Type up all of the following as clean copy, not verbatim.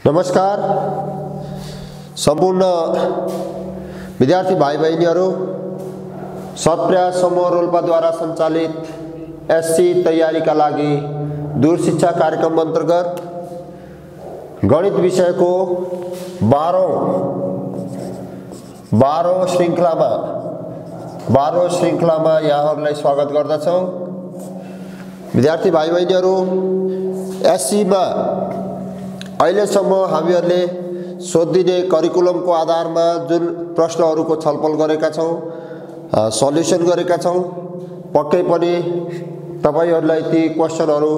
नमस्कार सम्पूर्ण विद्यार्थी भाइ बहिनीहरू, सत्प्रयास समूह रोल्पाद्वारा सञ्चालित एससी तयारीका लागि दूरशिक्षा कार्यक्रम अन्तर्गत गणित विषयको 12औं श्रृङ्खलामा यहाँहरूलाई स्वागत गर्दछौँ। विद्यार्थी भाइ बहिनीहरू, एससीमा अहिलेसम्म हामीहरूले सोधिने करिकुलमको आधारमा जुन प्रश्नहरूको छलफल गरेका छौँ, सल्युसन गरेका छौँ, पक्कै पनि तपाईहरुलाई ती क्वेशनहरू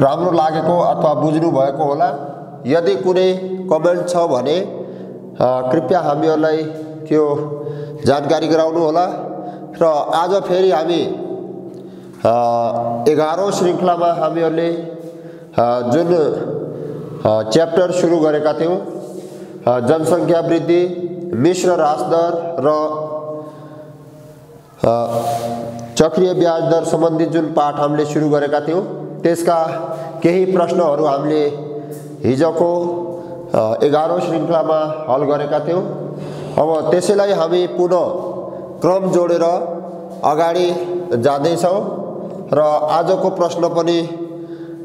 राम्रो लागेको अथवा बुझ्नु भएको होला। यदि कुनै कमेन्ट छ भने कृपया हामीहरूलाई त्यो जानकारी गराउनु होला। र आज फेरि हामी 11औं श्रृङ्खलामा हामीहरूले जुन च्याप्टर सुरु गरेका थियौँ, जनसङ्ख्या वृद्धि, मिश्र ह्रास दर र चक्रीय ब्याज दर सम्बन्धी जुन पाठ हामीले सुरु गरेका थियौँ, त्यसका केही प्रश्नहरू हामीले हिजोको 11औं श्रृङ्खलामा हल गरेका थियौँ। अब त्यसैलाई हामी पुनः क्रम जोडेर अगाडि जाँदैछौँ र आजको प्रश्न पनि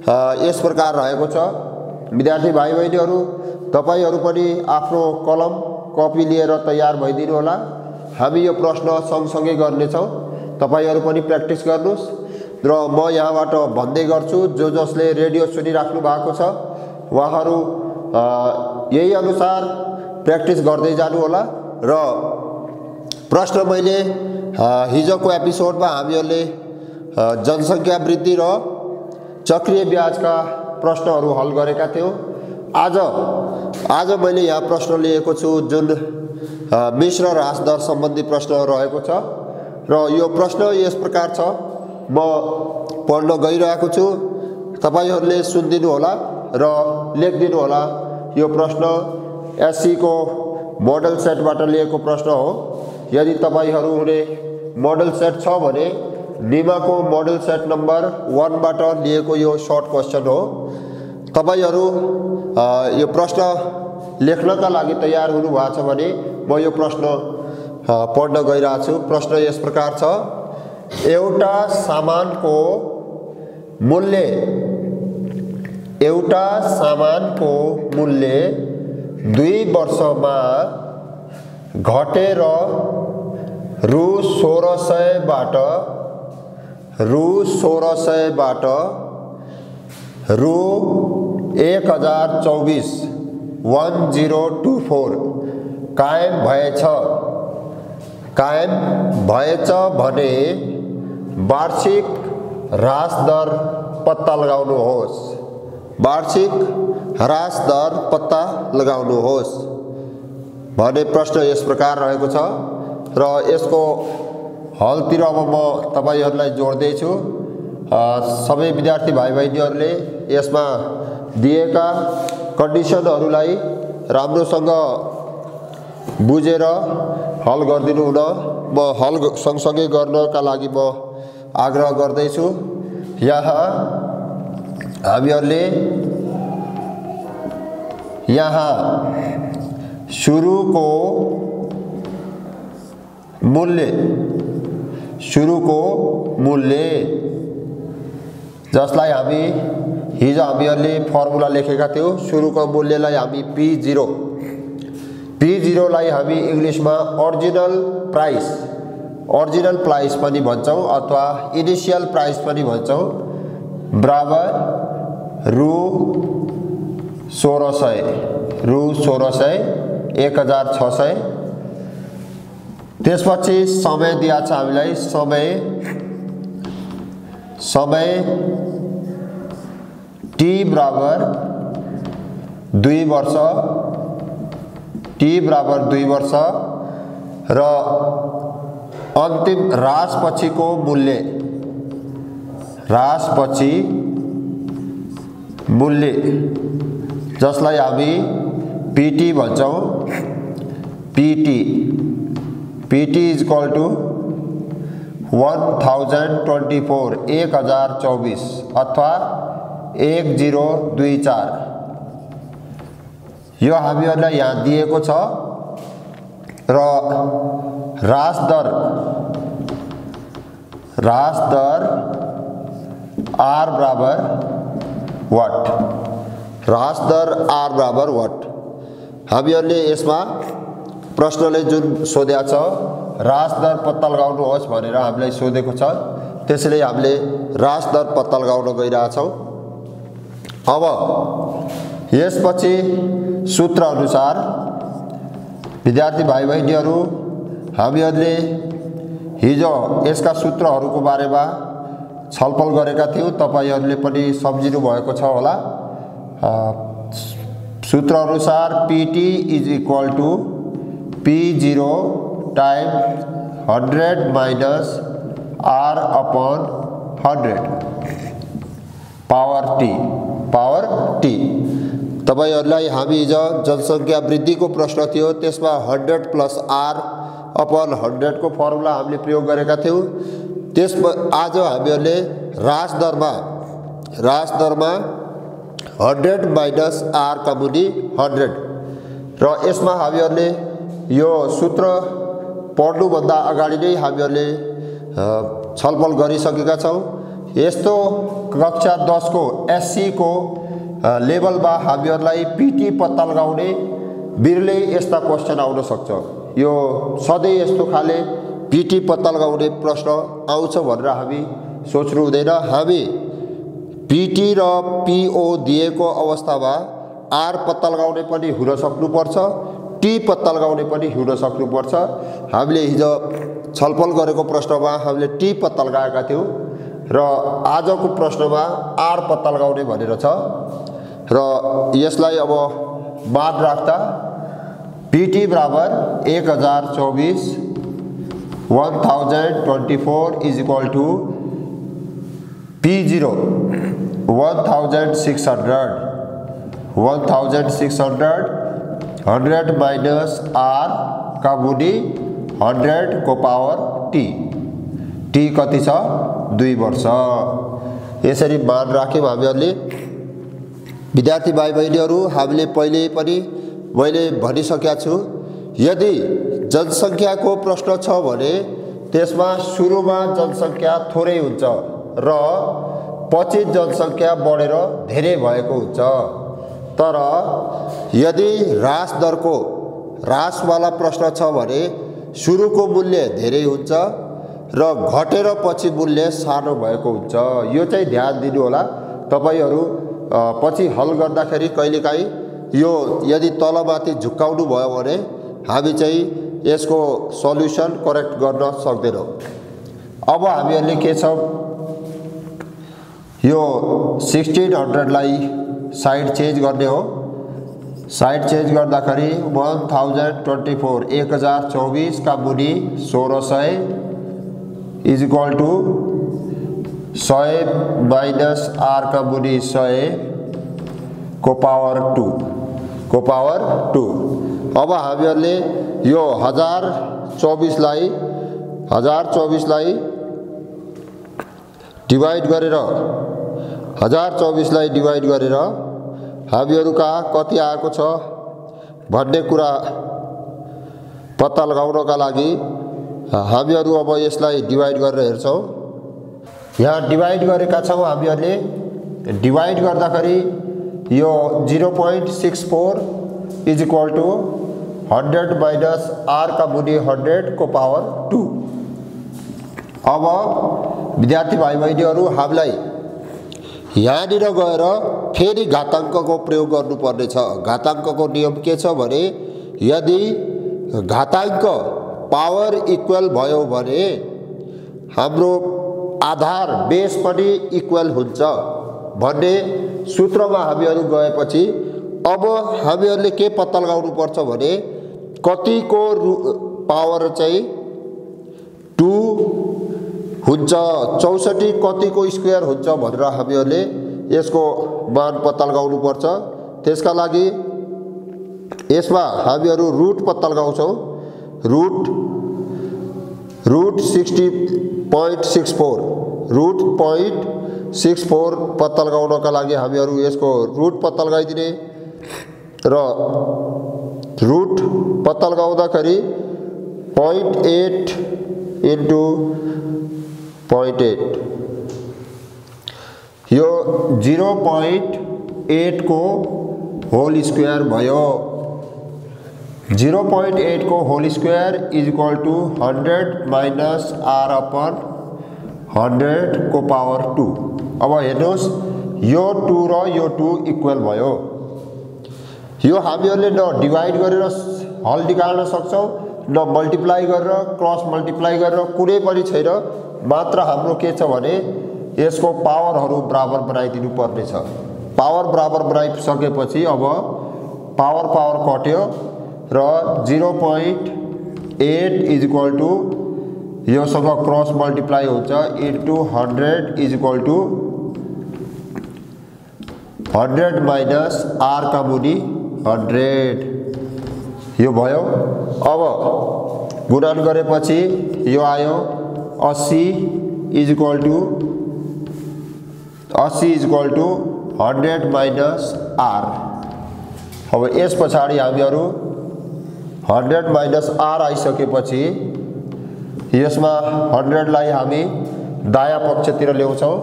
यस प्रकार रहेको छ। विद्यार्थी भाइ बहिनीहरू, तपाईहरु पनि आफ्नो कलम कपी लिएर तयार भइदिनु होला। हामी यो प्रश्न सँगसँगै गर्नेछौँ, तपाईहरु पनि प्र्याक्टिस गर्नुस् र म यहाँबाट भन्दै गर्छु। जसले रेडियो सुनिराख्नु भएको छ उहाँहरू यही अनुसार प्र्याक्टिस गर्दै जानु होला। र प्रश्न मैले हिजोको एपिसोडमा हामीहरूले जनसङ्ख्या वृद्धि र चक्रीय ब्याजका प्रश्नहरू हल गरेका थियौँ। आज मैले यहाँ प्रश्न लिएको छु जुन मिश्र ह्रास दर सम्बन्धी प्रश्न रहेको छ र यो प्रश्न यस प्रकार छ। म पढ्न गइरहेको छु, तपाईहरुले सुनिदिनु होला र लेखिदिनु होला। यो प्रश्न एससी को मोडल सेटबाट लिएको प्रश्न हो। यदि तपाईहरुले मोडल सेट छ भने निमाको मोडल सेट नम्बर 1 बाट लिएको यो सर्ट क्वेशन हो। तपाईहरु यो प्रश्न लेख्नका लागि तयार हुनु भएको छ भने म यो प्रश्न पढ्न गइरहेको छु। प्रश्न यस प्रकार छ। एउटा सामानको मूल्य 2 वर्षमा घटेर रु 1600 बाट रु 1024 कायम भएछ भने वार्षिक ह्रास दर पत्ता लगाउनुहोस्। वार्षिक ह्रास दर पत्ता लगाउनुहोस् भन्ने प्रश्न यस प्रकार रहेको छ र यसको हलतिर अब म तपाईहरुलाई जोड्दै छु। सबै विद्यार्थी भाइ बहिनीहरूले यसमा दिएका कन्डिसनहरूलाई राम्रोसँग बुझेर हल गरिदिनु हुन म हल सँगसँगै गर्नका लागि म आग्रह गर्दैछु। यहाँ हामीहरूले सुरुको मूल्य जसलाई हामी हिजो हामीहरूले फर्मुला लेखेका थियौँ। सुरुको मूल्यलाई हामी P0 लाई हामी इंग्लिशमा ओरिजिनल प्राइस पनि भन्छौँ अथवा इनिशियल प्राइस पनि भन्छौँ, बराबर रु 1600 1600 त्यसपछि समय दिया छ हामीलाई। समय t बराबर 2 वर्ष र अन्तिम ह्रास पछिको मूल्य जसलाई हामी PT भन्छौँ। PT is equal to 1024 अथवा 1024 यो हामीहरुलाई यहाँ दिएको छ र ह्रास दर r बराबर वाट, ह्रास दर r बराबर वाट। हामीहरुले यसमा प्रश्नले जुन सोधेको छ ह्रास दर पत्ता लगाउनुहोस् भनेर हामीलाई सोधेको छ, त्यसैले हामीले ह्रास दर पत्ता लगाउन गइरहेका छौं। अब यसपछि सूत्र अनुसार विद्यार्थी भाइ बहिनीहरु हामीहरुले हिजो यसका सूत्रहरुको बारेमा छलफल गरेका थियौं, तपाईहरुले पनि सम्झिनु भएको छ होला। सूत्र अनुसार PT = P0 times 100 minus R/100 power T। तपाईहरुलाई हामी हिजो जनसंख्या वृद्धिको प्रश्न थियो, त्यसमा 100 प्लस R/100 को फर्मुला हामीले प्रयोग गरेका थियौं। त्यसमा आज हामीहरुले ह्रास दरमा 100 माइनस R का मुनि 100 र यसमा हामीहरुले यो सूत्र पढ्नु भन्दा अगाडि नै हामीहरुले छलफल गरिसकेका छौं। यस्तो कक्षा 10 को SC को लेभलमा हामीहरुलाई PT पत्ता लगाउने बिरलै यस्ता क्वेशन आउन सक्छ। यो सधैं यस्तो खाले PT पत्ता लगाउने प्रश्न आउँछ भनेर हामी सोच्नु हुँदैन। हामी PT र PO दिएको अवस्थामा R पत्ता लगाउने पनि हुन सक्नुपर्छ, T पत्ता लगाउने पनि हुन सक्नुपर्छ। हामीले हिजो छलफल गरेको प्रश्नमा हामीले T पत्ता लगाएका थियौं र आजको प्रश्नमा R पत्ता लगाउने भनेर छ र यसलाई अब मान राख्दा PT बराबर 1024 1024 = P0 1600 100 माइनस R का मुनि 100 को पावर T कति छ 2 वर्ष। यसरी मान राख्यौं हामीहरुले। विद्यार्थी भाइ बहिनीहरु हामीले पहिले पनि मैले भनिसकेका छु, यदि जनसंख्याको प्रश्न छ भने त्यसमा सुरुमा जनसंख्या थोरै हुन्छ र पछि जनसंख्या बढेर धेरै भएको हुन्छ। तर यदि ह्रास दरको ह्रासवाला प्रश्न छ भने सुरुको मूल्य धेरै हुन्छ र घटेर पछि मूल्य सानो भएको हुन्छ। यो चाहिँ ध्यान दिनु होला तपाईहरु। पछि हल गर्दाखेरि कहिलेकाहीँ यो यदि तलमाथि झुक्काउनु भयो भने हामी चाहिँ यसको सल्युसन करेक्ट गर्न सक्दैनौं। अब हामीहरुले के छ, यो 1600 लाई साइड चेन्ज गर्ने हो। साइड चेन्ज गर्दाखेरि 1024 का मुनि 1600 = 100 माइनस R का मुनि 100 को पावर 2। अब हामीहरुले यो 1024 लाई डिवाइड गरेर हामीहरुका कति आएको छ भन्ने कुरा पत्ता लगाउनका लागि हामीहरु अब यसलाई डिवाइड गरेर हेर्छौं। यहाँ डिवाइड गरेका छौं हामीहरुले। डिवाइड गर्दाखेरि यो 0.64 = 100 माइनस R का मुनि 100 को पावर 2। अब विद्यार्थी भाइ बहिनीहरु हामीलाई यहाँनिर गएर फेरि घाताङ्कको प्रयोग गर्नुपर्ने छ। घाताङ्कको नियम के छ भने यदि घाताङ्क पावर इक्वल भयो भने हाम्रो आधार बेस पनि इक्वल हुन्छ भन्ने सूत्रमा हामीहरु गएपछि अब हामीहरुले के पत्ता लगाउनु पर्छ भने कतिको पावर चाहिँ 2 हुन्छ, 64 कतिको स्क्वायर हुन्छ भनेर हामीहरुले यसको मान पत्ता लगाउनु पर्छ। त्यसका लागि यसमा हामीहरु रुट पत्ता लगाउँछौं। रुट 60.64 रुट 0.64 पत्ता लगाउनका लागि हामीहरू यसको रुट पत्ता लगाइदिने र रुट पत्ता लगाउँदाखेरि 0.8 इन्टु 0.8 यो 0.8 को होल स्क्वायर भयो। 0.8 को whole square is equal to 100 minus r अपन 100 को पावर 2। अब हेर्नुहोस् यो 2 र यो 2 इक्वल भयो। यो हामीहरूले न डिवाइड गरेर हल निकाल्न सक्छौं न मल्टिप्लाई गरेर क्रस मल्टिप्लाई गरेर, कुनै पनि छैन। मात्र हाम्रो के छ भने यसको पावरहरू बराबर बनाइदिनु पर्ने छ। पावर बराबर बनाइसकेपछि अब पावर कट्यो र 0.8 इज इक्वल टू योसँग क्रस मल्टिप्लाई हुन्छ into 100 is equal to 100 minus r का मुनि 100 यो भयो। अब गुणन गरेपछि यो आयो 80 is equal to 100 minus r। अब यस पछाडि हामीहरू 100 माइनस r आइसकेपछि यसमा 100 लाई हामी दायाँ पक्षतिर ल्याउँछौं।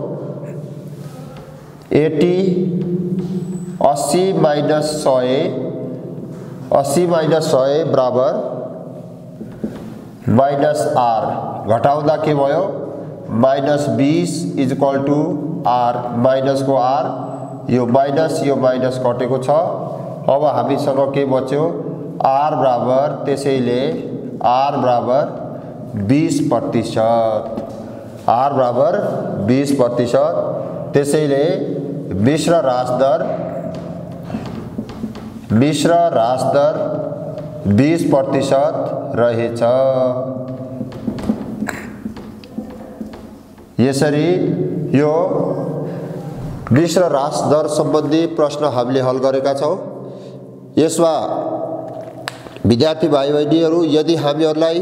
80 माइनस 100 बराबर माइनस r। घटाउँदा के भयो minus 20 is equal to r। Minus को r यो माइनस कटेको छ। अब हामीसँग के बच्यो r बराबर, त्यसैले r बराबर 20%। r बराबर 20%। त्यसैले मिश्र ह्रास दर 20% रहेछ। यसरी यो मिश्र ह्रास दर सम्बन्धी प्रश्न हामीले हल गरेका छौं। यसमा विद्यार्थी भाइ बहिनीहरू, यदि हामीहरूलाई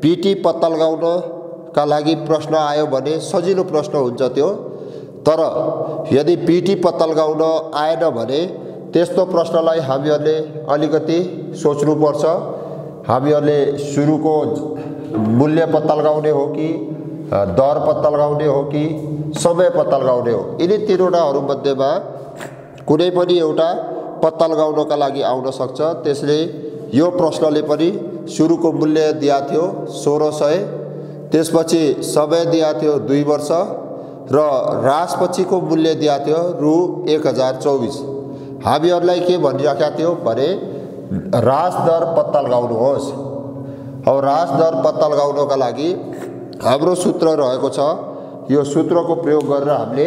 पीटी पत्ता लगाउनका लागि प्रश्न आयो भने सजिलो प्रश्न हुन्छ त्यो। तर यदि पीटी पत्ता लगाउन आएन भने त्यस्तो प्रश्नलाई हामीहरूले अलिकति सोच्नुपर्छ। हामीहरूले सुरुको मूल्य पत्ता लगाउने हो कि दर पत्ता लगाउने हो कि समय पत्ता लगाउने हो, यिनी तीनवटाहरू मध्येमा कुनै पनि एउटा पत्ता लगाउनका लागि आउन सक्छ। त्यसले यो प्रश्नले पनि सुरुको मूल्य दिया थियो 1600, त्यसपछि समय दिया थियो 2 वर्ष र ह्रास पछिको मूल्य दिया थियो रु 1024। हामीहरूलाई के भनिराखेका थियो भने ह्रास दर पत्ता लगाउनुहोस्। अब ह्रास दर पत्ता लगाउनका लागि हाम्रो सूत्र रहेको छ। यो सूत्रको प्रयोग गरेर हामीले,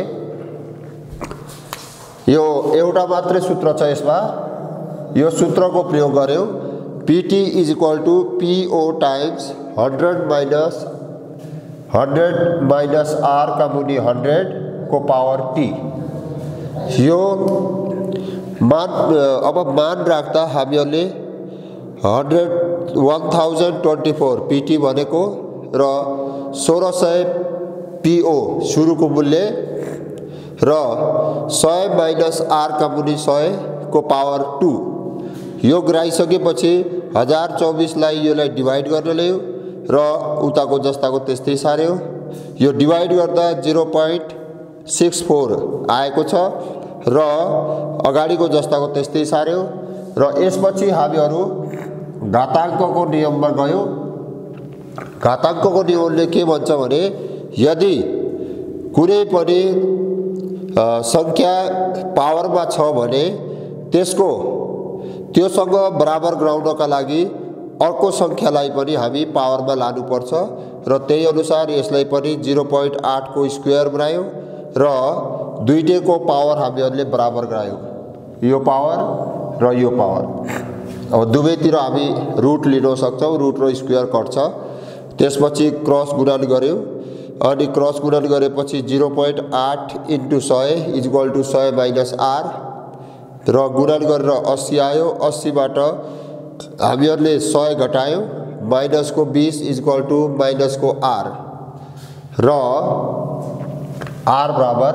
यो एउटा मात्रै सूत्र छ यसमा, यो सूत्रको प्रयोग गर्यो। PT is equal to PO times 100 minus r का मुनि 100 को पावर t। यो मान राख्दा हामीहरूले 1024 पीटी भनेको र 1600 पीओ सुरुको मूल्य र 100 माइनस r का मुनि 100 को पावर 2 यो गराइसकेपछि 1024 लाई योलाई डिवाइड गर्न ल्यायो र उताको जस्ताको त्यस्तै सार्यो। यो डिवाइड गर्दा 0.64 आएको छ र अगाडिको जस्ताको त्यस्तै सार्यो। र यसपछि हामीहरू घाताङ्कको नियममा गयो। घाताङ्कको नियमले के भन्छ भने यदि कुनै पनि संख्या पावरमा छ भने त्योसँग बराबर गराउनका लागि अर्को संख्यालाई पनि हामी पावरमा लानुपर्छ र त्यही अनुसार यसलाई पनि 0.8 को स्क्वायर बनायो र दुईटैको पावर हामीहरूले बराबर गरायो, यो पावर र यो पावर। अब दुवैतिर हामी रुट लिन सक्छौं, रुट र स्क्वायर कट्छ। त्यसपछि क्रस गुणन गर्यो अनि क्रस गुणन गरेपछि 0.8 into 100 is equal to 100 minus r र गुणन गरेर 80 आयो। 80 बाट हामीहरूले 100 घटायो, माइनस को 20 इज इक्वल टू माइनस को r र आर बराबर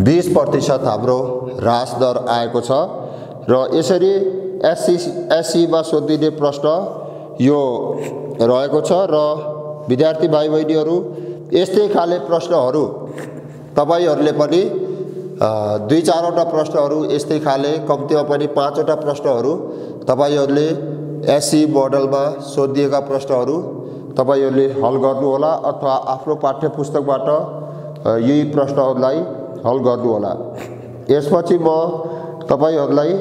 20% हाम्रो ह्रास दर आएको छ र यसरी एससीमा सोधिने प्रश्न यो रहेको छ र विद्यार्थी भाइ बहिनीहरू यस्तै खाले प्रश्नहरू तपाईहरुले पनि 2-4 वटा प्रश्नहरू यस्तै खाले कम्तीमा पनि 5 वटा प्रश्नहरू तपाईहरुले एससी मोडलमा सोधिएका प्रश्नहरू तपाईहरुले हल गर्नु होला अथवा आफ्नो पाठ्यपुस्तकबाट यही प्रश्नहरूलाई हल गर्नु होला। यसपछि म तपाईहरुलाई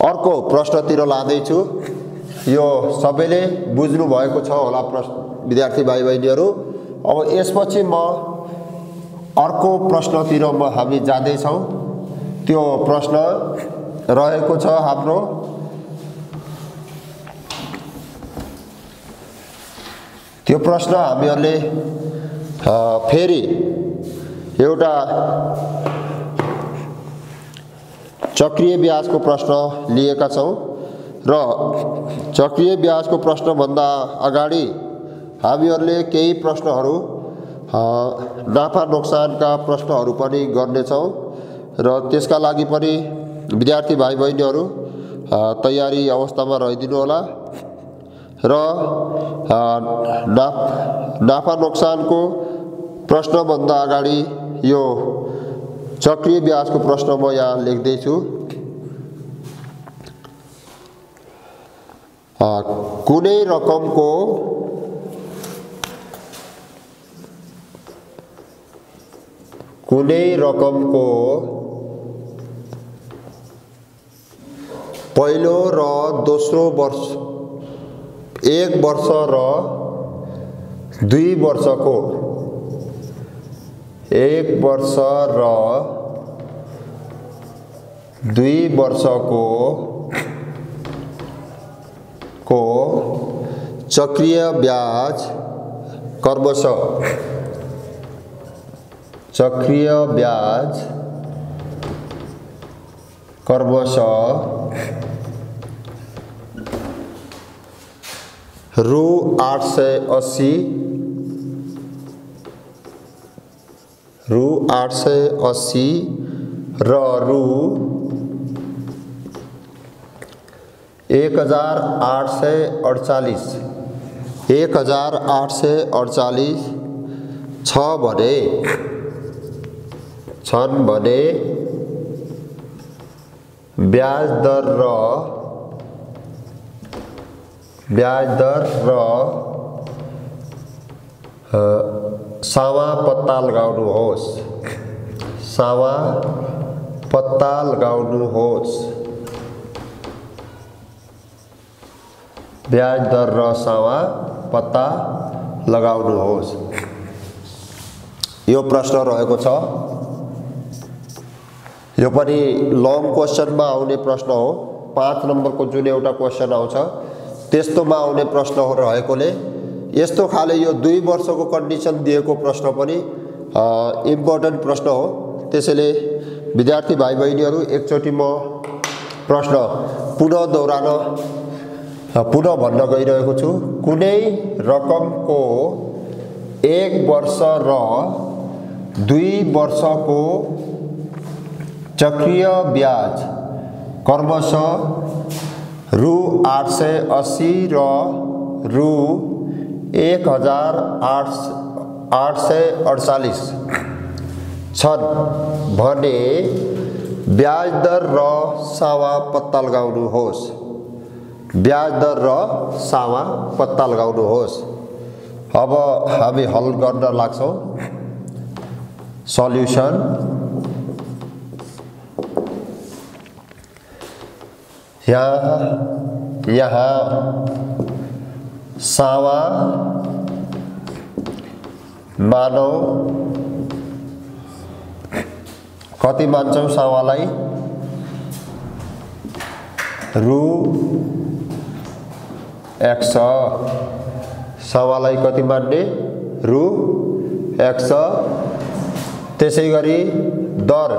अर्को प्रश्नतिर लाँदै छु। यो सबैले बुझ्नु भएको छ होला प्रश्न विद्यार्थी भाइ बहिनीहरू। अब यसपछि म अर्को प्रश्नतिर हामी जाँदै छौं। त्यो प्रश्न रहेको छ हाम्रो त्यो प्रश्न हामीहरुले फेरि एउटा चक्रीय ब्याजको प्रश्न लिएका छौं र चक्रीय ब्याजको प्रश्न भन्दा अगाडि हामीहरुले केही प्रश्नहरू नाफा नोक्सानका प्रश्नहरू पनि गर्ने छौं र त्यसका लागि पनि विद्यार्थी भाइ बहिनीहरू तयारी अवस्थामा रहिदिनु होला र नाफा नोक्सानको प्रश्न भन्दा अगाडि यो चक्रीय ब्याजको प्रश्न म यहाँ लेख्दै छु। कुनै रकमको पहिलो र दोस्रो वर्ष 1 वर्ष र 2 वर्षको 1 वर्ष र 2 वर्षको चक्रीय ब्याज क्रमशः रु 880 र रु 1848 छन् भने ब्याज दर र सावा पत्ता लगाउनुहोस्। ब्याज दर र सावा पत्ता लगाउनुहोस्। यो प्रश्न रहेको छ। यो पनि लङ क्वेशनमा आउने प्रश्न हो। 5 नम्बरको जुन एउटा क्वेशन आउँछ त्यस्तोमा आउने प्रश्न हो रहेकोले यस्तो खाले यो 2 वर्षको कन्डिसन दिएको प्रश्न पनि इम्पोर्टेन्ट प्रश्न हो। त्यसैले विद्यार्थी भाइ बहिनीहरू एकचोटी म प्रश्न पुनः भन्न गइरहेको छु। कुनै रकमको 1 वर्ष र 2 वर्षको चक्रीय ब्याज क्रमशः रु 880 र रु 1848 छन् भने ब्याज दर र सावा पत्ता लगाउनुहोस्। अब हामी हल गर्न लाग्छौं। सल्युसन यहाँ सावा मानौ कति मान्छौं सावालाई रु 100 सावालाई कति मान्ने रु 100। त्यसैगरी दर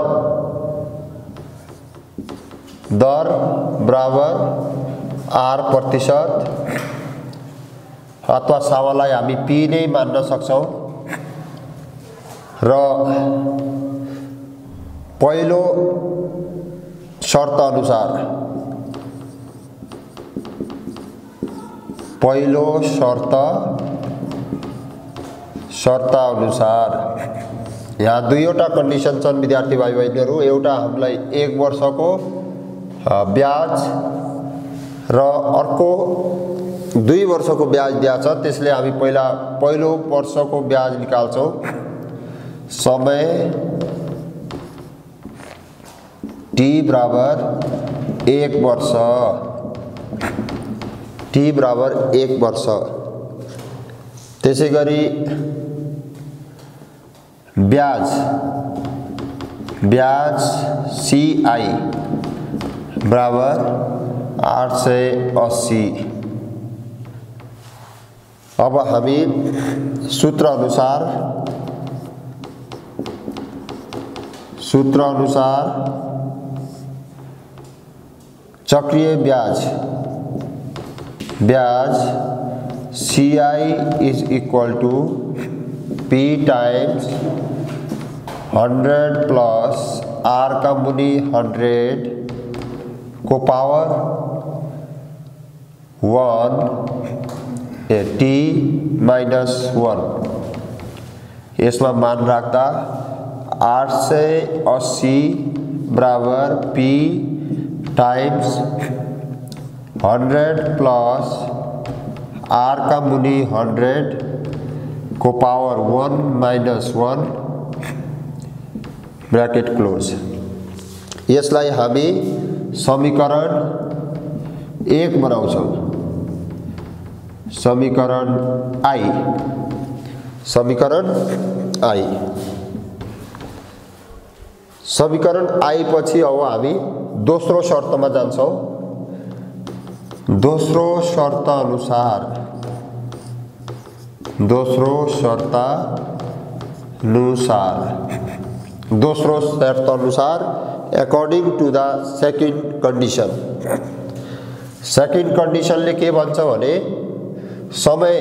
बराबर आर प्रतिशत अथवा सावालाई हामी पी नै मान्न सक्छौं। र पहिलो शर्त अनुसार अनुसार यहाँ दुईवटा कन्डिसन छन् विद्यार्थी भाइ बहिनीहरु। एउटा हामीलाई 1 वर्षको ब्याज र अर्को 2 वर्षको ब्याज दिएको छ। त्यसले हामी पहिलो वर्षको ब्याज निकाल्छौं। समय t बराबर 1 वर्ष, t बराबर 1 वर्ष। त्यसैगरी ब्याज CI बराबर 880। अब हामी सूत्र अनुसार चक्रीय ब्याज CI is equal to P times 100 plus R का मुनि 100 को पावर 1 t minus 1। इसमें मान राख्दा 880 बराबर P टाइम्स 100 प्लस R का मुनि 100 को पावर 1 माइनस 1 ब्रैकेट क्लोज। यसलाई हामी समीकरण 1 बनाउँछौं। समीकरण I पछि अब हामी दोस्रो शर्तमा जान्छौं। दोस्रो शर्त अनुसार according to the second condition ले के भन्छ भने समय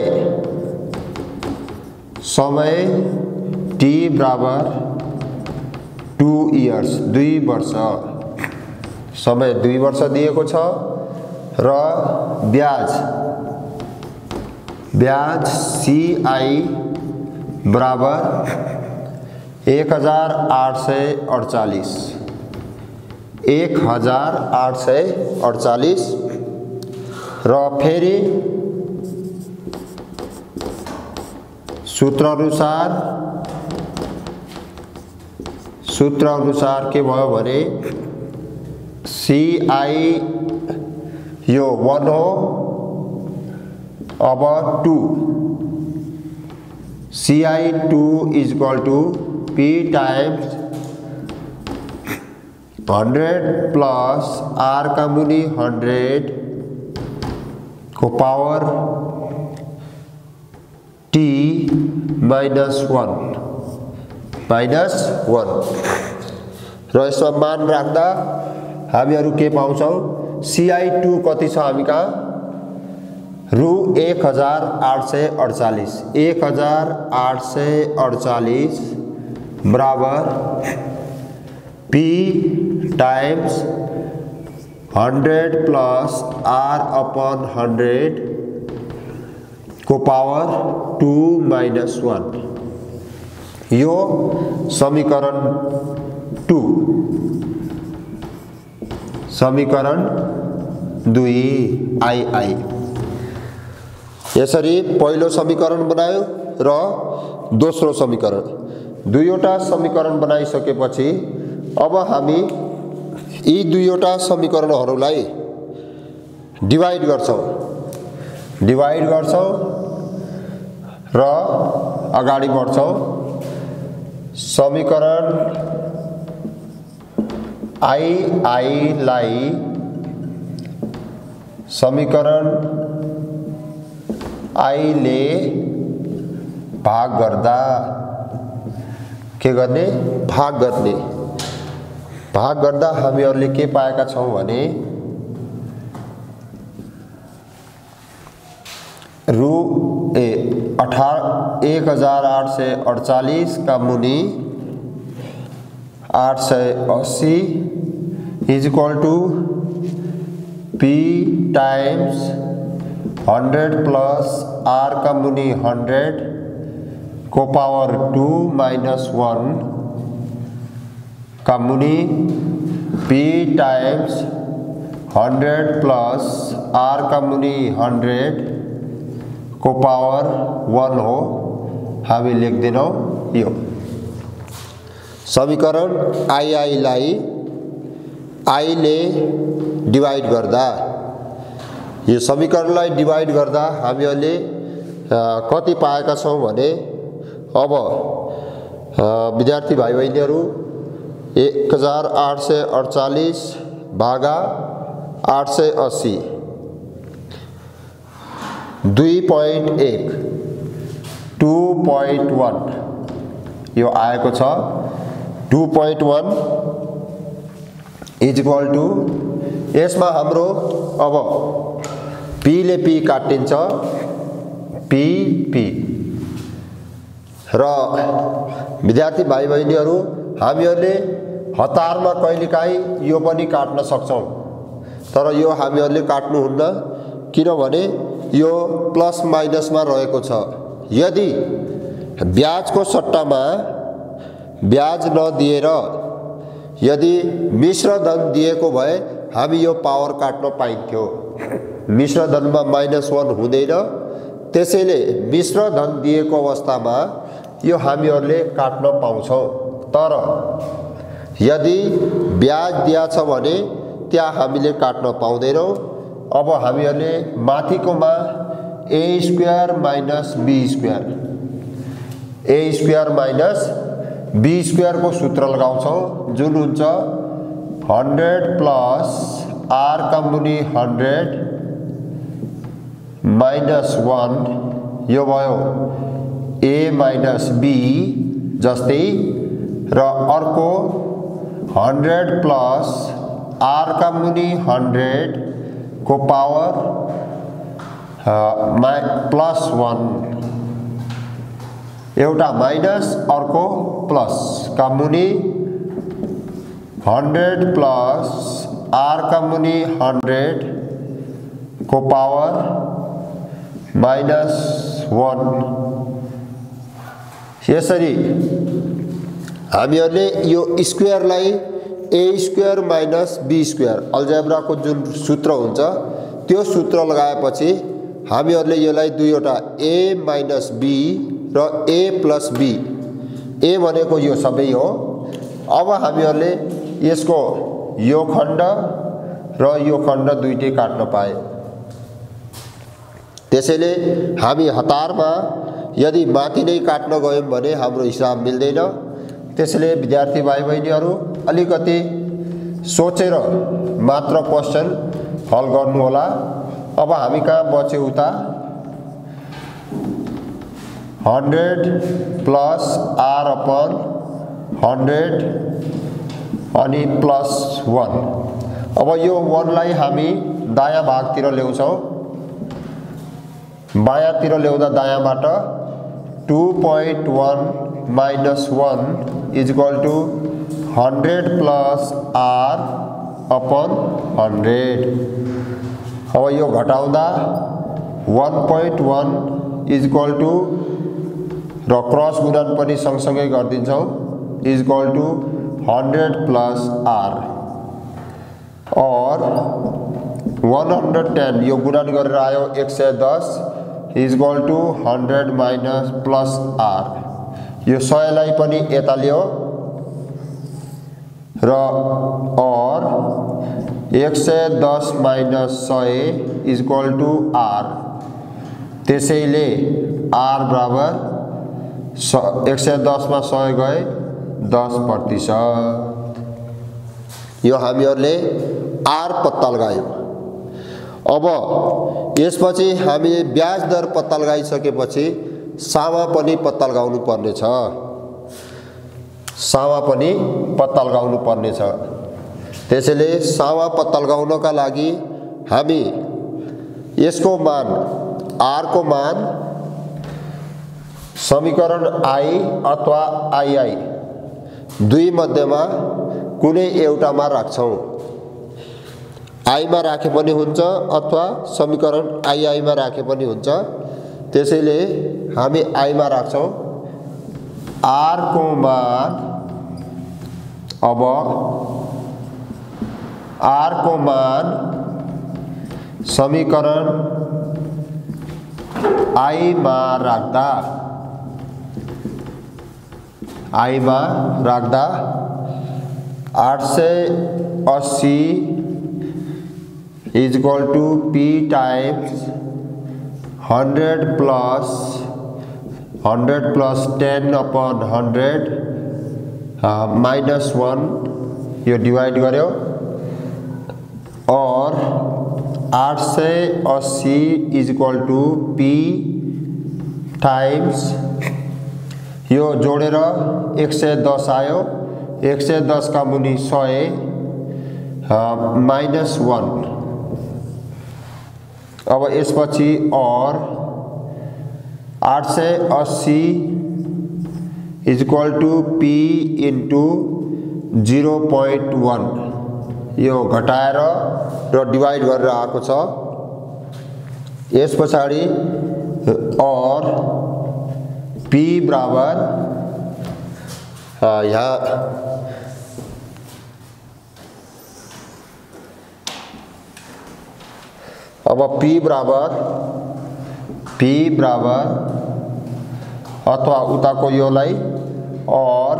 t बराबर 2 इयर्स 2 वर्ष, समय 2 वर्ष दिएको छ र ब्याज CI बराबर 1848 र फेरि सूत्र अनुसार के भयो भने CI यो 1 हो, अब 2 CI2 is equal to P times 100 plus R का मुनि 100 को पावर t minus 1 र यसमा मान राख्दा हामीहरु के पाउँछौं? CI2 कति छ हामी कहाँ? रु 1848 बराबर P टाइम्स 100 प्लस R अपन 100 को पावर 2 माइनस 1। यो समीकरण 2 II। यसरी पहिलो समीकरण बनायो र दोस्रो समीकरण, दुईवटा समीकरण बनाइसकेपछि अब हामी यी दुईवटा समीकरणहरूलाई डिवाइड गर्छौं र अगाडि बढ्छौं। समीकरण II लाई समीकरण I ले भाग गर्दा के गर्ने? भाग गर्दा हामीहरुले के पाएका छौं भने 1848 का मुनि 880 is equal to P times 100 plus R का मुनि 100 को पावर 2 माइनस 1 का मुनि P टाइम्स 100 प्लस R का मुनि 100 को पावर 1 हो हामी लेख्दैनौं यो समीकरण आई लाई I ले डिवाइड गर्दा यो समीकरणलाई डिवाइड गर्दा हामीले कति पाएका छौं भने अब विद्यार्थी भाइ बहिनीहरु 1848 भागा 880 2.1 2.1 यो आएको छ 2.1 इज इक्वल टू यसमा हाम्रो अब P ले P काटिन्छ P र विद्यार्थी भाइ बहिनीहरु हामीहरुले हतारमा कहिलेकाहीँ यो पनि काट्न सक्छौं तर यो हामीहरुले काट्नु हुन्न किनभने यो प्लस माइनस मा रहेको छ यदि ब्याजको सट्टामा ब्याज नदिएर यदि मिश्र धन दिएको भए हामी यो पावर काट्न पाइन्थ्यो मिश्र धनमा -1 हुँदैन त्यसैले मिश्र धन दिएको अवस्थामा यो हामीहरुले काट्न पाउँछौं तर यदि ब्याज दिया छ भने त्यहाँ हामीले काट्न पाउँदैनौं अब हामीहरुले माथिकोमा a square minus b square a square minus b square को सूत्र लगाउँछौं जुन हुन्छ 100 प्लस r का मुनि 100 माइनस 1 यो भयो a माइनस b जस्तै र अर्को 100 प्लस r का मुनि 100 को पावर प्लस 1 एउटा माइनस अर्को प्लस का मुनि 100 प्लस r का मुनि 100 को पावर -1 यसरी हामीहरुले यो स्क्वायरलाई a square minus b square algebra को जुन सूत्र हुन्छ त्यो सूत्र लगाएपछि हामीहरुले यसलाई दुईवटा a माइनस b र a प्लस b a भनेको यो सबै हो अब हामीहरुले यसको यो खण्ड र यो खण्ड दुईटै काट्न पाए त्यसैले हामी हतारमा यदि माथि नै काट्न गयौं भने हाम्रो हिसाब मिल्दैन त्यसैले विद्यार्थी भाइ बहिनीहरु अलिकति सोचेर मात्र क्वेशन हल गर्नु होला अब हामी कहाँ बच्यो उता 100 प्लस r अपन 100 अनि प्लस 1 अब यो 1 लाई हामी दायाँ भागतिर ल्याउँछौं बायाँतिर ल्याउँदा दायाँबाट 2.1 minus 1 is equal to 100 plus r upon 100 अब यो घटाउँदा 1.1 is equal to र क्रस गुणन पनि सँगसँगै गर्दिन्छौं is equal to 100 plus r और 110 यो गुणन गरेर आयो 110 is equal to 100 minus plus r यो 100 लाई पनि यता ल्यायो र और 110 minus 100 is equal to r त्यसैले r बराबर 110 मा 100 गए 10% यो हामीहरुले r पत्ता लगायौं अब यसपछि हामीले ब्याज दर पत्ता लगाइसकेपछि सामा पनि पत्ता लगाउनु पर्ने छ सामा पनि पत्ता लगाउनु पर्ने छ त्यसैले सामा पत्ता लगाउनका लागि हामी यसको मान r को मान समीकरण i अथवा ii दुई मध्येमा कुनै एउटामा राख्छौं। i मा राखे पनि हुन्छ अथवा समीकरण ii मा राखे पनि हुन्छ। त्यसैले हामी i मा राख्छौं। r को मान अब r को मान समीकरण i मा राख्दा 880 is equal to p times 100 plus 10 upon 100 minus 1 यो डिवाइड गर्यो और 880 is equal to p times यो जोडेर 110 आयो। 110 का मुनि 100 minus 1। अब यसपछि और 880 is equal to p into 0.1 यो घटाएर र डिवाइड गरेर आएको छ। यस पछाडि और p बराबर यहाँ अब p बराबर अथवा उताको योलाई और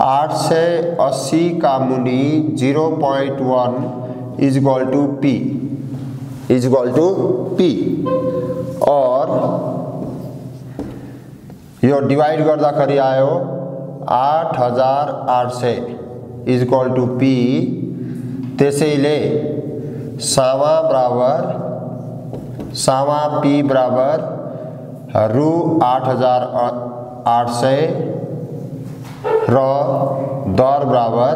880 का मुनि 0.1 is equal to p और यो डिवाइड गर्दाखेरि आयो 8800 is equal to p। त्यसैले सामा p बराबर रु 8800 र दर बराबर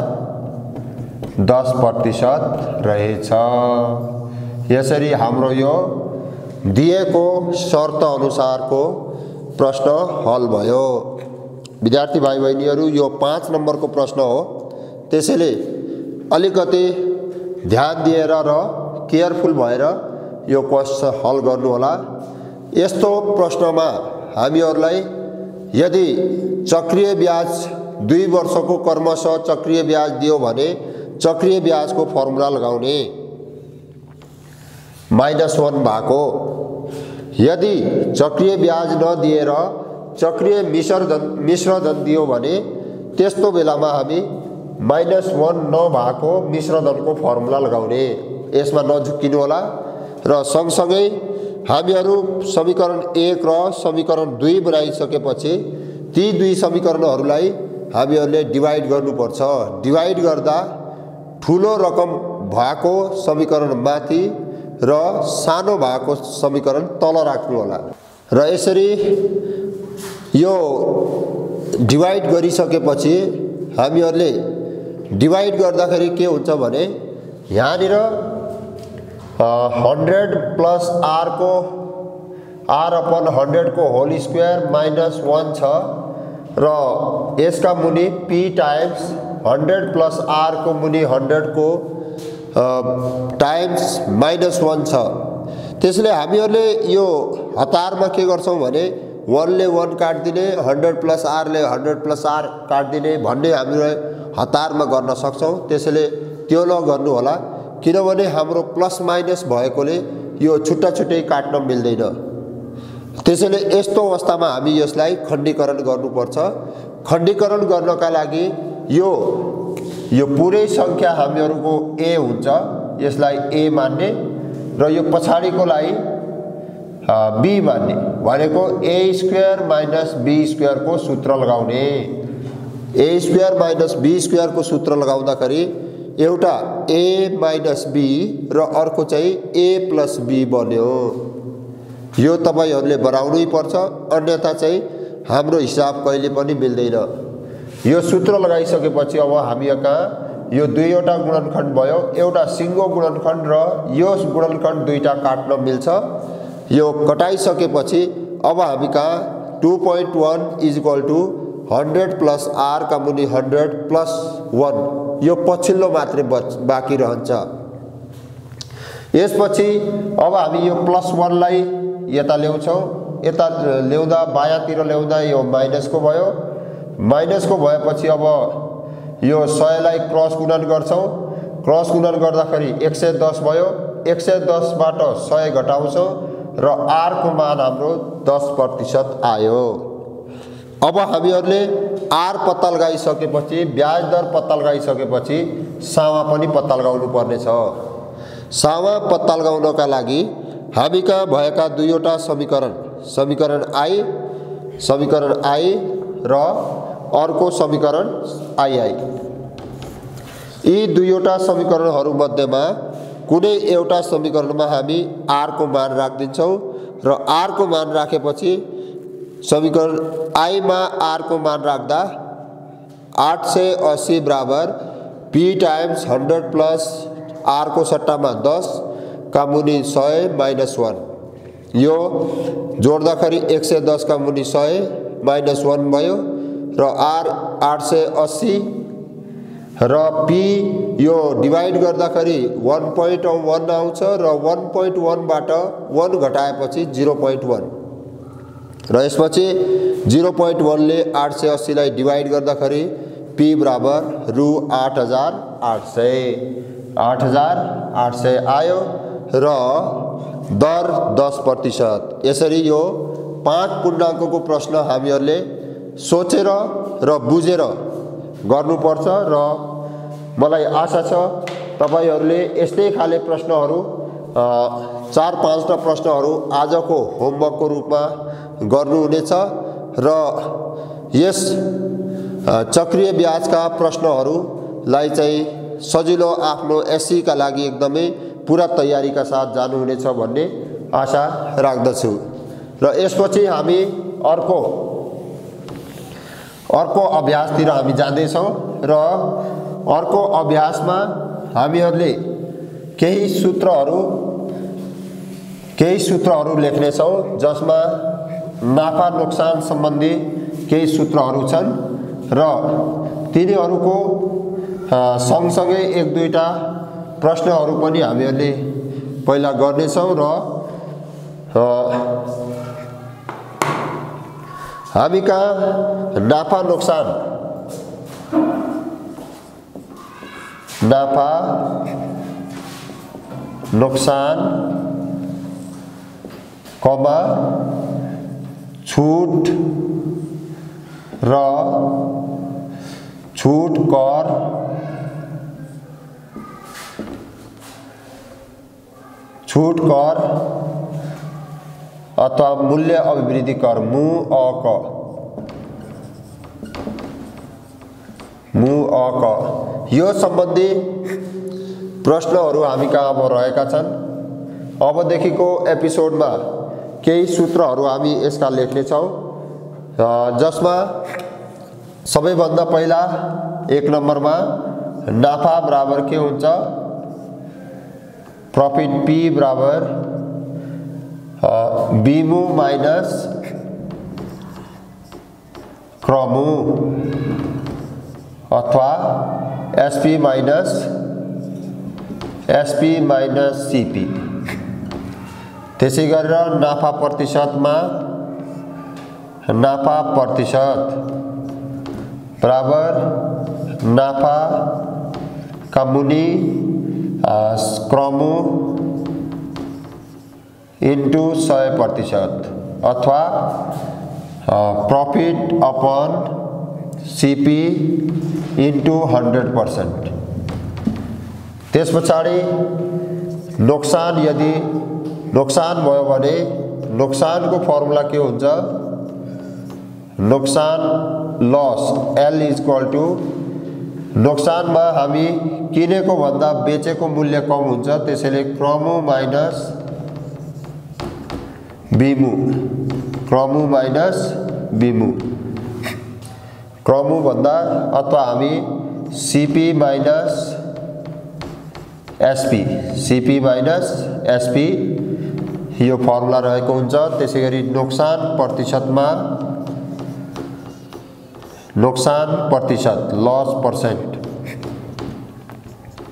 10% रहेछ। यसरी हाम्रो यो दिएको शर्त अनुसारको प्रश्न हल भयो। विद्यार्थी भाइ बहिनीहरु यो 5 नम्बरको प्रश्न हो। त्यसैले अलिकति ध्यान दिएर र केयरफुल भएर यो क्वेशन हल गर्नु होला। यस्तो प्रश्नमा हामीहरुलाई यदि चक्रीय ब्याज 2 वर्षको क्रमशः चक्रीय ब्याज दियो भने चक्रीय ब्याजको फर्मुला लगाउने -1 भएको। यदि चक्रीय ब्याज नदिएर चक्रीय मिश्रधन दियो भने त्यस्तो बेलामा हामी -1 नभएको मिश्रधनको फर्मुला लगाउने। यसमा नझुक्किनु होला र सँगसँगै हामीहरु समीकरण 1 र समीकरण 2 बनाइसकेपछि ती दुई समीकरणहरूलाई हामीहरुले डिवाइड गर्नुपर्छ। डिवाइड गर्दा ठूलो रकम भएको समीकरण माथि र सानो भएको समीकरण तल राख्नु होला र यसरी यो डिवाइड गरिसकेपछि हामीहरुले डिवाइड गर्दाखेरि के हुन्छ भने यहाँनिर 100 प्लस r को r अपन 100 को होल स्क्वायर -1 छ र यसका मुनि p टाइम्स 100 प्लस r को मुनि 100 को टाइम्स -1 छ। त्यसैले हामीहरुले यो हतारमा के गर्छौं भने 1 ले 1 काट्दिने 100 प्लस r ले 100 प्लस r काट्दिने भन्ने हामीले हतारमा गर्न सक्छौं। त्यसैले त्यो नगर्नु होला किनभने हाम्रो प्लस माइनस भएकोले यो छुट्टा छुट्टै काट्न मिल्दैन। त्यसैले यस्तो अवस्थामा हामी यसलाई खण्डीकरण गर्नुपर्छ। खण्डीकरण गर्नका लागि यो पुरै संख्या हामीहरुको a हुन्छ, यसलाई a मान्ने र यो पछाडीकोलाई b मान्ने भनेको a स्क्वायर - b स्क्वायर को सूत्र लगाउने। a स्क्वायर - b स्क्वायर को सूत्र लगाउँदाखेरि एउटा a - b र अर्को चाहिँ a + b बन्यो। यो तपाईहरुले बनाउनै पर्छ, अन्यथा चाहिँ हाम्रो हिसाब कहिले पनि मिल्दैन। यो सूत्र लगाइसकेपछि अब हामीका यो दुईवटा गुणनखण्ड भयो, एउटा सिंगो गुणनखण्ड र यो गुणनखण्ड दुईटा काट्न मिल्छ यो कटाइसकेपछि अब हामी कहाँ 2.1 = 100 + r का मुनि 100 + 1 यो पछिल्लो मात्रै बाँकी रहन्छ। यसपछि अब हामी यो +1 लाई यता ल्याउँछौं, यता ल्याउँदा बायाँतिर ल्याउँदा यो माइनसको भयो, माइनसको भएपछि अब यो 100 लाई क्रस गुणन गर्छौं, क्रस गुणन गर्दाखेरि 110 भयो, 110 बाट 100 घटाउँछौं र r को मान हाम्रो 10% आयो। अब हामीहरूले r पत्ता लगाइसकेपछि, ब्याज दर पत्ता लगाइसकेपछि सामा पनि पत्ता लगाउनु पर्ने छ। सामा पत्ता लगाउनका लागि हामी कहाँ भएका दुईवटा समीकरण, समीकरण I र अर्को समीकरण II, यी दुईवटा समीकरणहरू मध्येमा कुनै एउटा समीकरणमा हामी r को मान राख्दिन्छौं र r को मान राखेपछि समीकरण I मा r को मान राख्दा 880 बराबर p × 100 + r को सट्टामा 10 का मुनि 100 - 1 यो जोड्दाखेरि 110 का मुनि 100 - 1 भयो र r 880 र p यो डिवाइड गर्दाखेरि 1.1 आउँछ र 1.1 बाट 1 घटाएपछि 0.1 र यसपछि 0.1 ले 880 लाई डिवाइड गर्दाखेरि p बराबर रु 8800 आयो र दर 10%। यसरी यो 5 पूर्णाङ्कको प्रश्न हामीहरूले सोचेर र बुझेर गर्नुपर्छ र मलाई आशा छ तपाईहरुले यस्तै खाले प्रश्नहरू 4-5 टा प्रश्नहरू आजको होमवर्कको रूपमा गर्नुहुनेछ र यस चक्रीय ब्याजका प्रश्नहरूलाई चाहिँ सजिलो आफ्नो एससी का लागि एकदमै पूरा तयारीका साथ जानुहुनेछ भन्ने आशा राख्दछु। र यसपछि हामी अर्को अभ्यासतिर हामी जाँदैछौं र अर्को अभ्यासमा हामीहरूले केही सूत्रहरू लेख्ने छौं जसमा नाफा नोक्सान सम्बन्धी केही सूत्रहरू छन् र तिनीहरूको सँगसँगै एक दुईटा प्रश्नहरू पनि हामीहरूले पहिला गर्ने छौं र हामी कहाँ नाफा नोक्सान कमा छूट र छूट कर अथवा मूल्य अभिवृद्धि कर MUअक यो सम्बन्धी प्रश्नहरू हामी कहाँ अब रहेका छन्। अबदेखिको एपिसोडमा केही सूत्रहरू हामी यसका लेख्ने छौं जसमा सबैभन्दा पहिला 1 नम्बरमा नाफा बराबर के हुन्छ, प्रॉफिट P बराबर BMU माइनस क्रमु अथवा SP माइनस CP। त्यसै गरेर नाफा प्रतिशतमा नाफा प्रतिशत बराबर नाफा का मुनि क्रमु इन्टु 100% अथवा प्रॉफिट अपन CP इन्टु 100%। त्यसपछि नोक्सान, यदि नोक्सान भयो भने नोक्सानको फर्मुला के हुन्छ, नोक्सान लस L = नोक्सानमा हामी किनेको भन्दा बेचेको मूल्य कम हुन्छ त्यसैले क्रमु माइनस BMU क्रमु भन्दा अथवा हामी CP माइनस SP यो फर्मुला रहेको हुन्छ। त्यसैगरी नोक्सान प्रतिशत लस पर्सेंट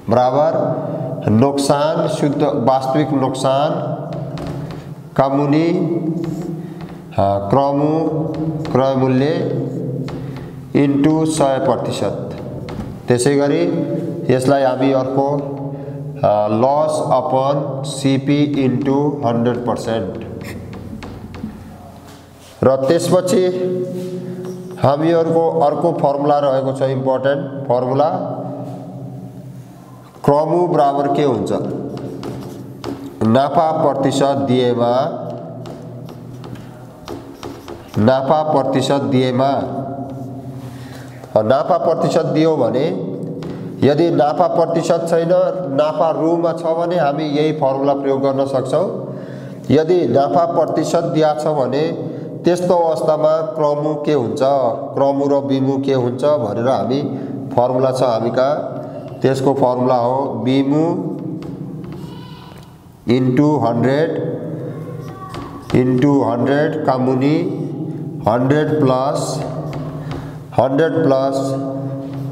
बराबर नोक्सान शुद्ध वास्तविक नोक्सान का मुनि क्रय मूल्य इन्टु 100%। त्यसैगरी यसलाई हामी अर्को लस अपन सीपी इन्टु 100%। र त्यसपछि हामीहरुको अर्को फर्मुला रहेको छ इम्पोर्टेन्ट फर्मुला। क्रमु बराबर के हुन्छ? नाफा प्रतिशत दियो भने यदि नाफा प्रतिशत छैन नाफा रुमा छ भने हामी यही फर्मुला प्रयोग गर्न सक्छौं। यदि नाफा प्रतिशत दिया छ भने त्यस्तो अवस्थामा क्रमु के हुन्छ, क्रमु र बिमु के हुन्छ भनेर हामी फर्मुला छ हामीका। त्यसको फर्मुला हो बिमु इन्टु 100 का मुनि 100 प्लस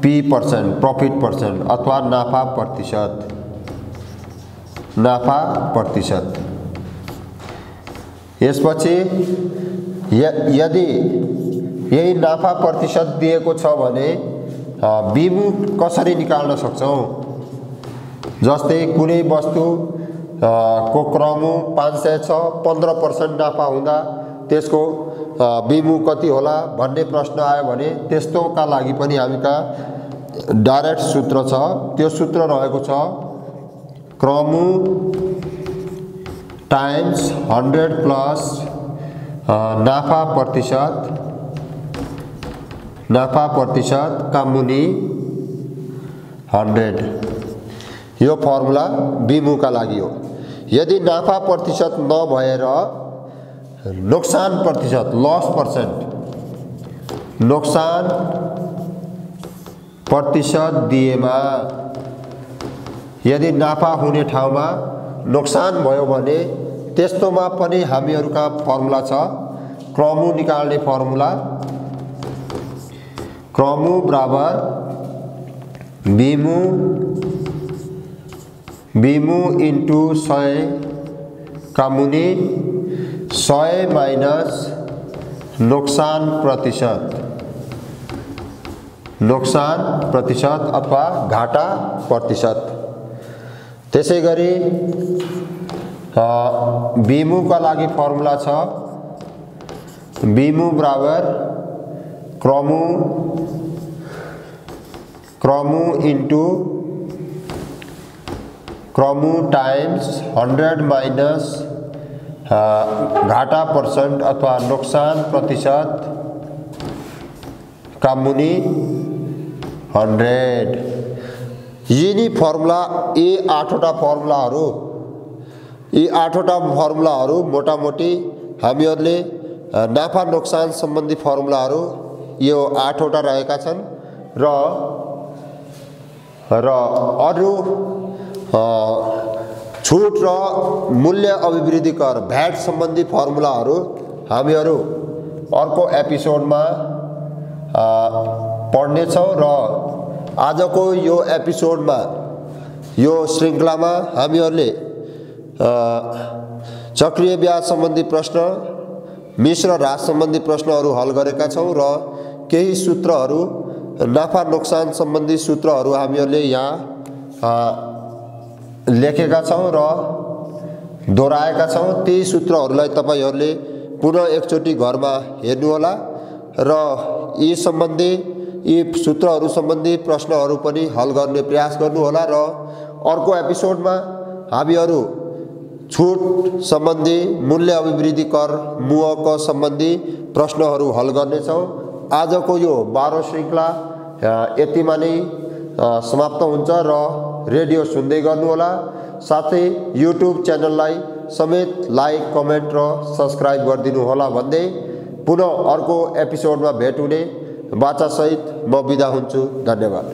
P% प्रॉफिट परसेंट अथवा नाफा प्रतिशत। यसपछि यदि यही नाफा प्रतिशत दिएको छ भने बिमु कसरी निकाल्न सक्छौं? जस्तै कुनै वस्तु को क्रमु 500 छ, 15% नाफा हुँदा त्यसको बिमु कति होला भन्ने प्रश्न आयो भने त्यस्तोका लागि पनि हामीका डाइरेक्ट सूत्र छ। त्यो सूत्र रहेको छ क्रमु टाइम्स 100 प्लस नाफा प्रतिशत का मुनि 100। यो फर्मुला बिमुका लागि हो। यदि नाफा प्रतिशत नभएर नोक्सान प्रतिशत लस पर्सेंट नोक्सान प्रतिशत दिएमा यदि नाफा हुने ठाउँमा नोक्सान भयो भने त्यस्तोमा पनि हामीहरुका फर्मुला छ क्रमु निकाल्ने फर्मुला। क्रमु बराबर बिमु इन्टु 100 का मुनि 100 माइनस नोक्सान प्रतिशत अथवा घाटा प्रतिशत। त्यसैगरी बिमु का लागि फर्मुला छ बिमु बराबर क्रमु इन्टु क्रमु टाइम्स 100 माइनस घाटा परसेंट अथवा नोक्सान प्रतिशत का मुनि 100। यिनी फर्मुला यी 8वटा फर्मुलाहरू मोटामोटी हामीहरूले नाफा नोक्सान सम्बन्धी फर्मुलाहरू यो 8वटा रहेका छन् र अरु छुट र मूल्य अभिवृद्धि कर भ्याट सम्बन्धी फर्मुलाहरू हामीहरू अर्को एपिसोडमा पढ्ने छौं। र आजको यो एपिसोडमा यो श्रृंखलामा हामीहरूले चक्रीय ब्याज सम्बन्धी प्रश्न मिश्र ह्रास सम्बन्धी प्रश्नहरू हल गरेका छौं र केही सूत्रहरू नाफा नोक्सान सम्बन्धी सूत्रहरू हामीहरूले यहाँ लेखेका छौं र दोहोर्याएका छौं। ती सूत्रहरूलाई तपाईहरुले पुनः एकचोटी घरमा हेर्नु होला र यी सूत्रहरू सम्बन्धी प्रश्नहरू पनि हल गर्ने प्रयास गर्नु होला। र अर्को एपिसोडमा हामीहरू छुट सम्बन्धी मूल्य अभिवृद्धि कर मुहक सम्बन्धी प्रश्नहरू हल गर्ने छौं। आजको यो 12औं श्रृंखला यतिमा नै समाप्त हुन्छ र रेडियो सुन्दै गर्नु होला। साथै युट्युब च्यानललाई समेत लाइक कमेन्ट र सब्स्क्राइब गरिदिनु होला भन्दै पुनः अर्को एपिसोडमा भेट हुने बाचा सहित म बिदा हुन्छु। धन्यवाद।